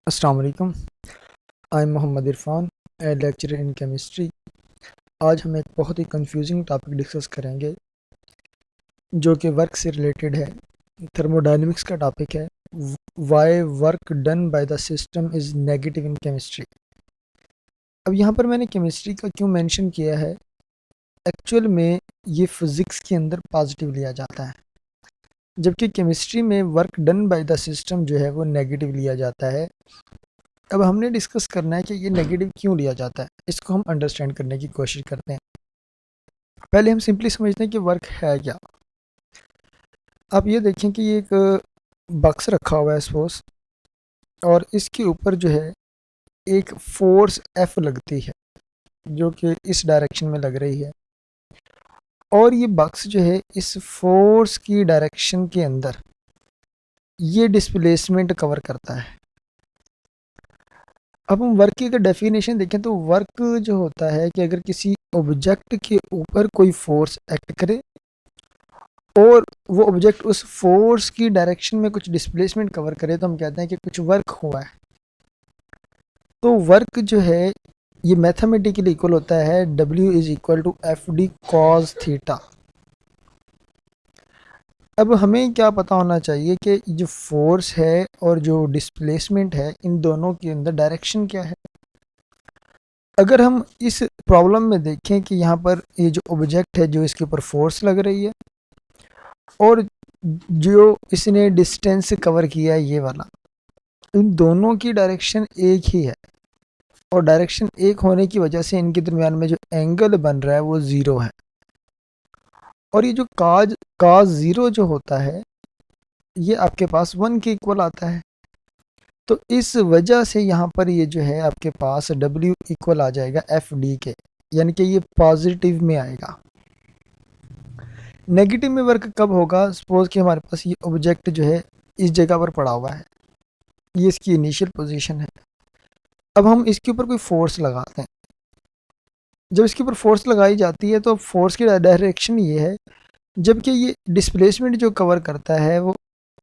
अस्सलाम वालेकुम। I am Mohammad Irfan, a lecturer in chemistry. आज हम एक बहुत ही कंफ्यूजिंग टॉपिक डिस्कस करेंगे जो कि वर्क से रिलेटेड है। थर्मोडायनेमिक्स का टॉपिक है। Why work done by the system is negative in chemistry. अब यहाँ पर मैंने केमिस्ट्री का क्यों मेंशन किया है, एक्चुअल में ये फिज़िक्स के अंदर पॉजिटिव लिया जाता है, जबकि केमिस्ट्री में work done by the system जो है वो नेगेटिव लिया जाता है। अब हमने डिस्कस करना है कि ये नेगेटिव क्यों लिया जाता है, इसको हम अंडरस्टैंड करने की कोशिश करते हैं। पहले हम सिंपली समझते हैं कि वर्क है क्या। आप ये देखें कि ये एक बक्स रखा हुआ है सपोज, और इसके ऊपर जो है एक फोर्स एफ लगती है जो कि इस डायरेक्शन में लग रही है, और ये बक्स जो है इस फोर्स की डायरेक्शन के अंदर ये डिस्प्लेसमेंट कवर करता है। अब हम वर्क की अगर डेफिनेशन देखें तो वर्क जो होता है कि अगर किसी ऑब्जेक्ट के ऊपर कोई फोर्स एक्ट करे और वो ऑब्जेक्ट उस फोर्स की डायरेक्शन में कुछ डिस्प्लेसमेंट कवर करे, तो हम कहते हैं कि कुछ वर्क हुआ है। तो वर्क जो है ये मैथमेटिकली इक्वल होता है W is equal to F D cos theta. अब हमें क्या पता होना चाहिए कि जो फोर्स है और जो डिस्प्लेसमेंट है, इन दोनों के अंदर डायरेक्शन क्या है। अगर हम इस प्रॉब्लम में देखें कि यहाँ पर ये जो ऑब्जेक्ट है जो इसके ऊपर फोर्स लग रही है और जो इसने डिस्टेंस कवर किया है ये वाला, इन दोनों की डायरेक्शन एक ही है, और डायरेक्शन एक होने की वजह से इनके दरमियान में जो एंगल बन रहा है वो ज़ीरो है। और ये जो काज काज ज़ीरो जो होता है ये आपके पास 1 के इक्वल आता है। तो इस वजह से यहाँ पर ये जो है आपके पास W इक्वल आ जाएगा एफ डी के, यानी कि ये पॉजिटिव में आएगा। नेगेटिव में वर्क कब होगा, सपोज कि हमारे पास ये ऑब्जेक्ट जो है इस जगह पर पड़ा हुआ है, ये इसकी इनिशियल पोजीशन है। अब हम इसके ऊपर कोई फोर्स लगाते हैं, जब इसके ऊपर फोर्स लगाई जाती है तो फोर्स की डायरेक्शन ये है, जबकि ये डिस्प्लेसमेंट जो कवर करता है वो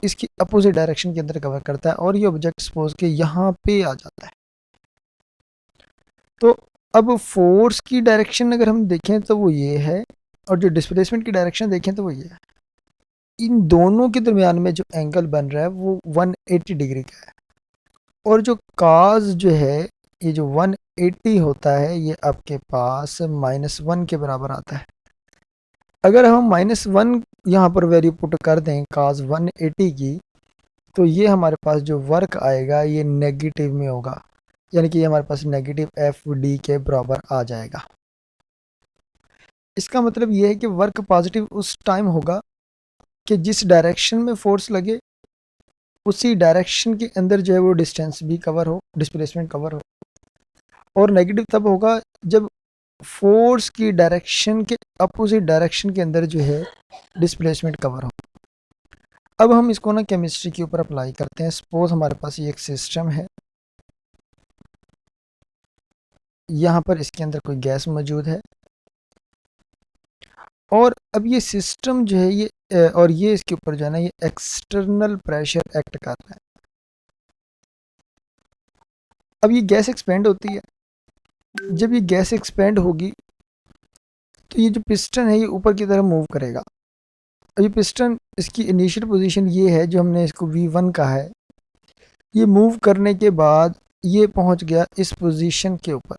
इसकी अपोजिट डायरेक्शन के अंदर कवर करता है, और ये ऑब्जेक्ट सपोज के यहाँ पे आ जाता है। तो अब फोर्स की डायरेक्शन अगर हम देखें तो वो ये है, और जो डिस्प्लेसमेंट की डायरेक्शन देखें तो वो ये है। इन दोनों के दरमियान में जो एंगल बन रहा है वो 180 डिग्री का है, और जो काज जो है ये जो 180 होता है ये आपके पास -1 के बराबर आता है। अगर हम -1 यहाँ पर वैल्यू पुट कर दें काज 180 की, तो ये हमारे पास जो वर्क आएगा ये नेगेटिव में होगा, यानी कि ये हमारे पास नेगेटिव एफ डी के बराबर आ जाएगा। इसका मतलब ये है कि वर्क पॉजिटिव उस टाइम होगा कि जिस डायरेक्शन में फोर्स लगे उसी डायरेक्शन के अंदर जो है वो डिस्टेंस भी कवर हो, डिस्प्लेसमेंट कवर हो। और नेगेटिव तब होगा जब फोर्स की डायरेक्शन के अपोजिट डायरेक्शन के अंदर जो है डिस्प्लेसमेंट कवर हो। अब हम इसको ना केमिस्ट्री के ऊपर अप्लाई करते हैं। सपोज हमारे पास ये एक सिस्टम है, यहाँ पर इसके अंदर कोई गैस मौजूद है, और अब ये सिस्टम जो है ये और ये इसके ऊपर जो है ना ये एक्सटर्नल प्रेशर एक्ट कर रहा है। अब ये गैस एक्सपेंड होती है, जब ये गैस एक्सपेंड होगी तो ये जो पिस्टन है ये ऊपर की तरफ मूव करेगा। अब ये पिस्टन इसकी इनिशियल पोजीशन ये है जो हमने इसको V1 कहा है, ये मूव करने के बाद ये पहुंच गया इस पोजीशन के ऊपर,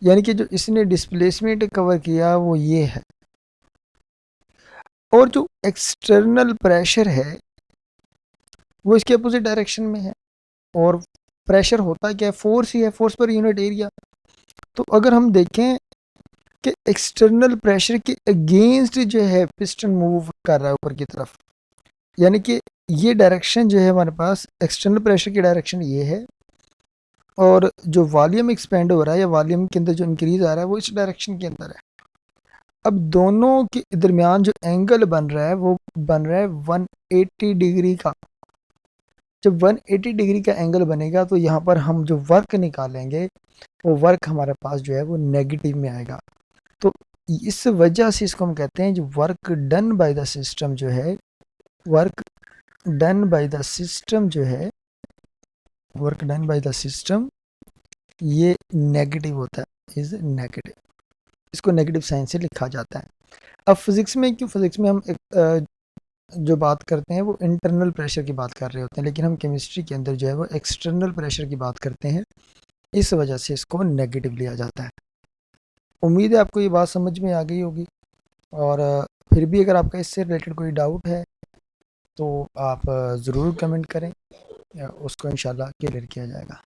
यानी कि जो इसने डिस्प्लेसमेंट कवर किया वो ये है। और जो एक्सटर्नल प्रेशर है वो इसके अपोजिट डायरेक्शन में है, और प्रेशर होता क्या है, फोर्स ही है, फोर्स पर यूनिट एरिया। तो अगर हम देखें कि एक्सटर्नल प्रेशर के अगेंस्ट जो है पिस्टन मूव कर रहा है ऊपर की तरफ, यानी कि ये डायरेक्शन जो है हमारे पास एक्सटर्नल प्रेशर की डायरेक्शन ये है, और जो वॉल्यूम एक्सपेंड हो रहा है या वॉल्यूम के अंदर जो इंक्रीज आ रहा है वो इस डायरेक्शन के अंदर है। अब दोनों के दरमियान जो एंगल बन रहा है वो बन रहा है 180 डिग्री का। जब 180 डिग्री का एंगल बनेगा तो यहाँ पर हम जो वर्क निकालेंगे वो वर्क हमारे पास जो है वो नेगेटिव में आएगा। तो इस वजह से इसको हम कहते हैं जो work done by the system जो है, work done by the system जो है work done by the system, ये नेगेटिव होता है, इज नेगेटिव, इसको नेगेटिव साइन से लिखा जाता है। अब फिजिक्स में क्यों, फिजिक्स में हम एक जो बात करते हैं वो इंटरनल प्रेशर की बात कर रहे होते हैं, लेकिन हम केमिस्ट्री के अंदर जो है वो एक्सटर्नल प्रेशर की बात करते हैं, इस वजह से इसको नेगेटिव लिया जाता है। उम्मीद है आपको ये बात समझ में आ गई होगी, और फिर भी अगर आपका इससे रिलेटेड कोई डाउट है तो आप ज़रूर कमेंट करें, उसको इंशाल्लाह क्लियर किया जाएगा।